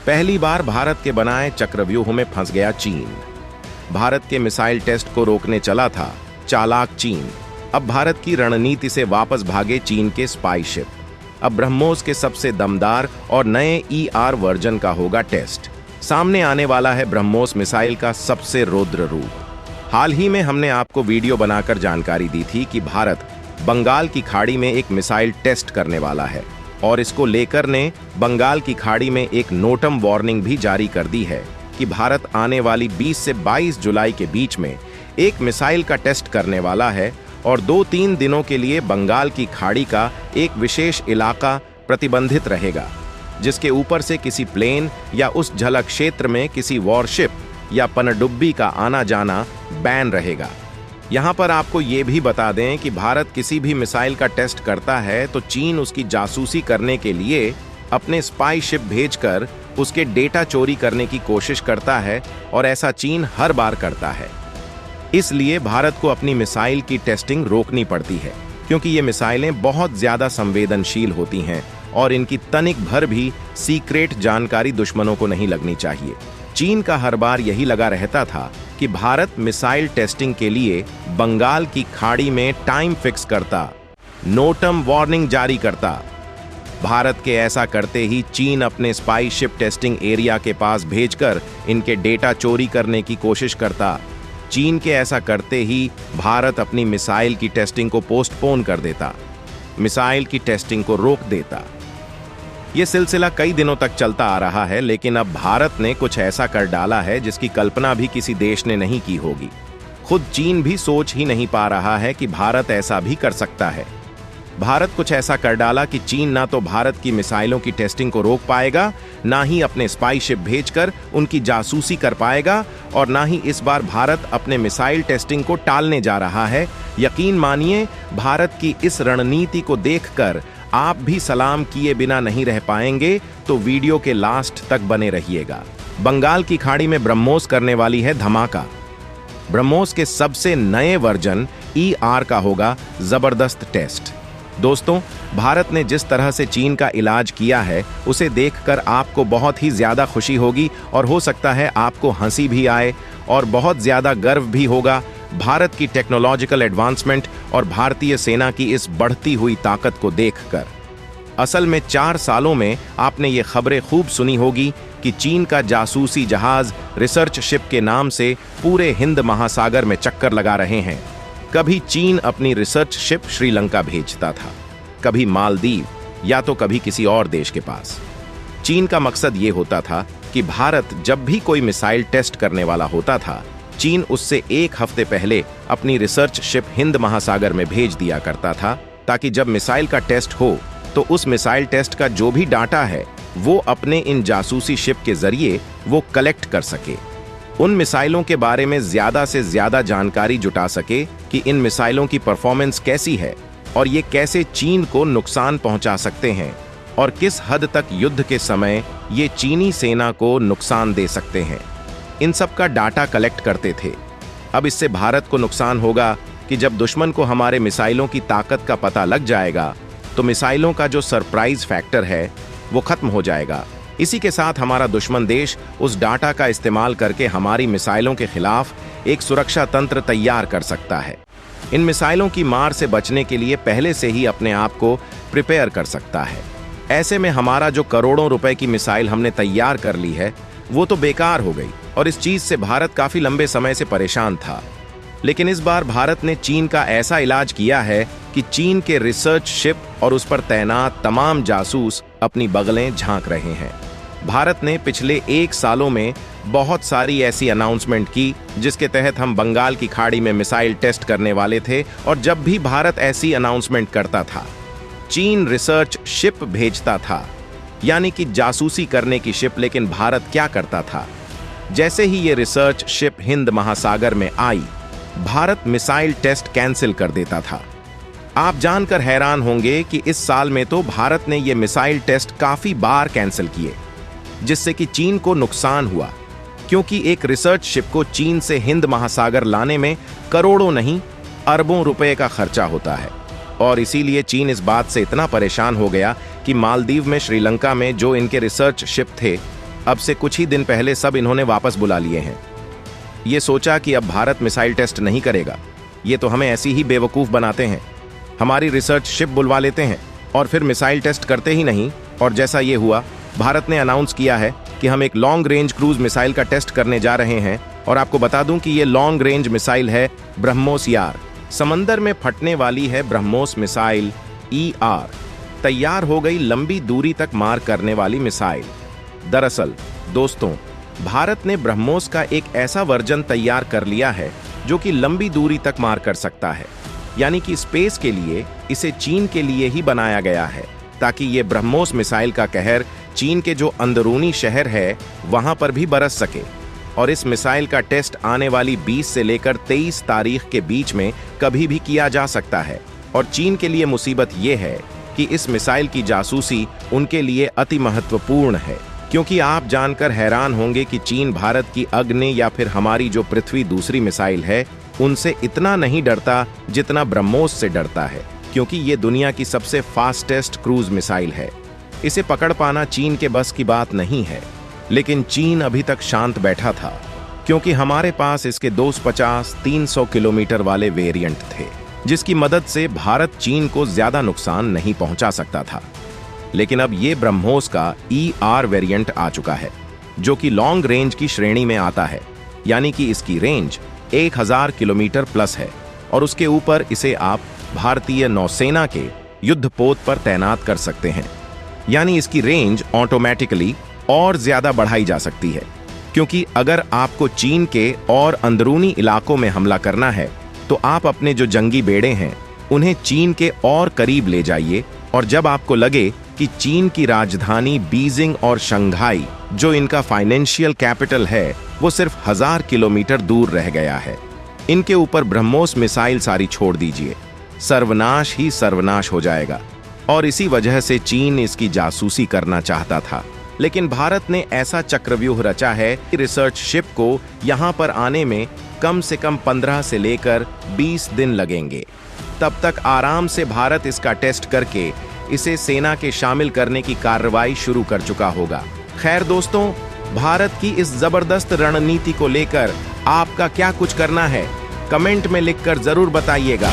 पहली बार भारत के बनाए चक्रव्यूह में फंस गया चीन। भारत के मिसाइल टेस्ट को रोकने चला था चालाक चीन। अब भारत की रणनीति से वापस भागे चीन के स्पाई शिप। अब ब्रह्मोस के सबसे दमदार और नए ER वर्जन का होगा टेस्ट। सामने आने वाला है ब्रह्मोस मिसाइल का सबसे रौद्र रूप। हाल ही में हमने आपको वीडियो बनाकर जानकारी दी थी कि भारत बंगाल की खाड़ी में एक मिसाइल टेस्ट करने वाला है और इसको लेकर ने बंगाल की खाड़ी में एक नोटम वार्निंग भी जारी कर दी है कि भारत आने वाली 20 से 22 जुलाई के बीच में एक मिसाइल का टेस्ट करने वाला है और 2-3 दिनों के लिए बंगाल की खाड़ी का एक विशेष इलाका प्रतिबंधित रहेगा, जिसके ऊपर से किसी प्लेन या उस जल क्षेत्र में किसी वॉरशिप या पनडुब्बी का आना जाना बैन रहेगा। यहाँ पर आपको ये भी बता दें कि भारत किसी भी मिसाइल का टेस्ट करता है तो चीन उसकी जासूसी करने के लिए अपने स्पाई शिप भेजकर उसके डेटा चोरी करने की कोशिश करता है और ऐसा चीन हर बार करता है। इसलिए भारत को अपनी मिसाइल की टेस्टिंग रोकनी पड़ती है, क्योंकि ये मिसाइलें बहुत ज्यादा संवेदनशील होती हैं और इनकी तनिक भर भी सीक्रेट जानकारी दुश्मनों को नहीं लगनी चाहिए। चीन का हर बार यही लगा रहता था कि भारत मिसाइल टेस्टिंग के लिए बंगाल की खाड़ी में टाइम फिक्स करता, नोटम वार्निंग जारी करता। भारत के ऐसा करते ही चीन अपने स्पाई शिप टेस्टिंग एरिया के पास भेजकर इनके डेटा चोरी करने की कोशिश करता। चीन के ऐसा करते ही भारत अपनी मिसाइल की टेस्टिंग को पोस्टपोन कर देता, मिसाइल की टेस्टिंग को रोक देता। यह सिलसिला कई दिनों तक चलता आ रहा है, लेकिन अब भारत ने कुछ ऐसा कर डाला है जिसकी कल्पना भी किसी देश ने नहीं की होगी। खुद चीन भी सोच ही नहीं पा रहा है कि भारत ऐसा भी कर सकता है। भारत कुछ ऐसा कर डाला कि चीन ना तो भारत की मिसाइलों की टेस्टिंग को रोक पाएगा, ना ही अपने स्पाई शिप भेजकर उनकी जासूसी कर पाएगा, और ना ही इस बार भारत अपने मिसाइल टेस्टिंग को टालने जा रहा है। यकीन मानिए, भारत की इस रणनीति को देखकर आप भी सलाम किए बिना नहीं रह पाएंगे, तो वीडियो के लास्ट तक बने रहिएगा। बंगाल की खाड़ी में ब्रह्मोस करने वाली है धमाका। ब्रह्मोस के सबसे नए वर्जन ER का होगा जबरदस्त टेस्ट। दोस्तों, भारत ने जिस तरह से चीन का इलाज किया है उसे देखकर आपको बहुत ही ज्यादा खुशी होगी और हो सकता है आपको हंसी भी आए और बहुत ज्यादा गर्व भी होगा भारत की टेक्नोलॉजिकल एडवांसमेंट और भारतीय सेना की इस बढ़ती हुई ताकत को देखकर। असल में 4 सालों में आपने ये खबरें खूब सुनी होगी कि चीन का जासूसी जहाज रिसर्च शिप के नाम से पूरे हिंद महासागर में चक्कर लगा रहे हैं। कभी चीन अपनी रिसर्च शिप श्रीलंका भेजता था, कभी मालदीव, या तो कभी किसी और देश के पास। चीन का मकसद ये होता था कि भारत जब भी कोई मिसाइल टेस्ट करने वाला होता था, चीन उससे 1 हफ्ते पहले अपनी रिसर्च शिप हिंद महासागर में भेज दिया करता था, ताकि जब मिसाइल का टेस्ट हो तो उस मिसाइल टेस्ट का जो भी डाटा है वो अपने इन जासूसी शिप के जरिए वो कलेक्ट कर सके, उन मिसाइलों के बारे में ज्यादा से ज्यादा जानकारी जुटा सके कि इन मिसाइलों की परफॉर्मेंस कैसी है और ये कैसे चीन को नुकसान पहुंचा सकते हैं और किस हद तक युद्ध के समय ये चीनी सेना को नुकसान दे सकते हैं। इन सब का डाटा कलेक्ट करते थे। अब इससे भारत को नुकसान होगा कि जब दुश्मन को हमारे मिसाइलों की ताकत का पता लग जाएगा तो मिसाइलों का जो सरप्राइज फैक्टर है वो खत्म हो जाएगा। इसी के साथ हमारा दुश्मन देश उस डाटा का इस्तेमाल करके हमारी मिसाइलों के खिलाफ एक सुरक्षा तंत्र तैयार कर सकता है। इन मिसाइलों की मार से बचने के लिए पहले से ही अपने आप को प्रिपेयर कर सकता है। ऐसे में हमारा जो करोड़ों रुपए की मिसाइल हमने तैयार कर ली है वो तो बेकार हो गई, और इस चीज से भारत काफी लंबे समय से परेशान था। लेकिन इस बार भारत ने चीन का ऐसा इलाज किया है कि चीन के रिसर्च शिप और उस पर तैनात तमाम जासूस अपनी बगलें झांक रहे हैं। भारत ने पिछले 1 सालों में बहुत सारी ऐसी अनाउंसमेंट की जिसके तहत हम बंगाल की खाड़ी में मिसाइल टेस्ट करने वाले थे, और जब भी भारत ऐसी अनाउंसमेंट करता था, चीन रिसर्च शिप भेजता था, यानी कि जासूसी करने की शिप। लेकिन भारत क्या करता था, जैसे ही ये रिसर्च शिप हिंद महासागर में आई, भारत मिसाइल टेस्ट कैंसिल कर देता था। आप जानकर हैरान होंगे कि इस साल में तो भारत ने ये मिसाइल टेस्ट काफी बार कैंसिल किए, जिससे कि चीन को नुकसान हुआ, क्योंकि एक रिसर्च शिप को चीन से हिंद महासागर लाने में करोड़ों नहीं अरबों रुपए का खर्चा होता है। और इसीलिए चीन इस बात से इतना परेशान हो गया कि मालदीव में, श्रीलंका में जो इनके रिसर्च शिप थे अब से कुछ ही दिन पहले सब इन्होंने वापस बुला लिए हैं। ये सोचा कि अब भारत मिसाइल टेस्ट नहीं करेगा, ये तो हमें ऐसी ही बेवकूफ़ बनाते हैं। हमारी रिसर्च शिप बुलवा लेते हैं और फिर मिसाइल टेस्ट करते ही नहीं। और जैसा ये हुआ, भारत ने अनाउंस किया है कि हम एक लॉन्ग रेंज क्रूज मिसाइल का टेस्ट करने जा रहे हैं। और आपको बता दूं कि ये लॉन्ग रेंज मिसाइल है ब्रह्मोस यार। समंदर में फटने वाली है ब्रह्मोस मिसाइल ER। तैयार हो गई लंबी दूरी तक मार करने वाली मिसाइल। दरअसल दोस्तों, भारत ने ब्रह्मोस का एक ऐसा वर्जन तैयार कर लिया है जो कि लंबी दूरी तक मार कर सकता है। यानी कि स्पेस के लिए इसे चीन के लिए ही बनाया गया है, ताकि ये ब्रह्मोस मिसाइल का कहर चीन के जो अंदरूनी शहर है वहां पर भी बरस सके। और इस मिसाइल का टेस्ट आने वाली 20 से लेकर 23 तारीख के बीच में कभी भी किया जा सकता है। और चीन के लिए मुसीबत ये है कि इस मिसाइल की जासूसी उनके लिए अति महत्वपूर्ण है, क्योंकि आप जानकर हैरान होंगे कि चीन भारत की अग्नि या फिर हमारी जो पृथ्वी दूसरी मिसाइल है उनसे इतना नहीं डरता जितना ब्रह्मोस से डरता है, क्योंकि ये दुनिया की सबसे फास्टेस्ट क्रूज मिसाइल है। इसे पकड़ पाना चीन के बस की बात नहीं है। लेकिन चीन अभी तक शांत बैठा था, क्योंकि हमारे पास इसके 250-300 किलोमीटर वाले वेरिएंट थे, जिसकी मदद से भारत चीन को ज्यादा नुकसान नहीं पहुंचा सकता था। लेकिन अब ये ब्रह्मोस का ER वेरिएंट आ चुका है, जो कि लॉन्ग रेंज की श्रेणी में आता है। यानी कि इसकी रेंज 1000 किलोमीटर प्लस है और उसके ऊपर इसे आप भारतीय नौसेना के युद्धपोत पर तैनात कर सकते हैं। यानी इसकी रेंज ऑटोमेटिकली और ज्यादा बढ़ाई जा सकती है, क्योंकि अगर आपको चीन के और अंदरूनी इलाकों में हमला करना है तो आप अपने जो जंगी बेड़े हैं उन्हें चीन के और करीब ले जाइए। और जब आपको लगे कि चीन की राजधानी बीजिंग और शंघाई, जो इनका फाइनेंशियल कैपिटल है, वो सिर्फ 1000 किलोमीटर दूर रह गया है, इनके ऊपर ब्रह्मोस मिसाइल सारी छोड़ दीजिए, सर्वनाश ही सर्वनाश हो जाएगा। और इसी वजह से चीन इसकी जासूसी करना चाहता था। लेकिन भारत ने ऐसा चक्रव्यूह रचा है कि रिसर्च शिप को यहां पर आने में कम से कम 15 से लेकर 20 दिन लगेंगे। तब तक आराम से भारत इसका टेस्ट करके इसे सेना के शामिल करने की कार्रवाई शुरू कर चुका होगा। खैर दोस्तों, भारत की इस जबरदस्त रणनीति को लेकर आपका क्या कुछ करना है, कमेंट में लिखकर जरूर बताइएगा।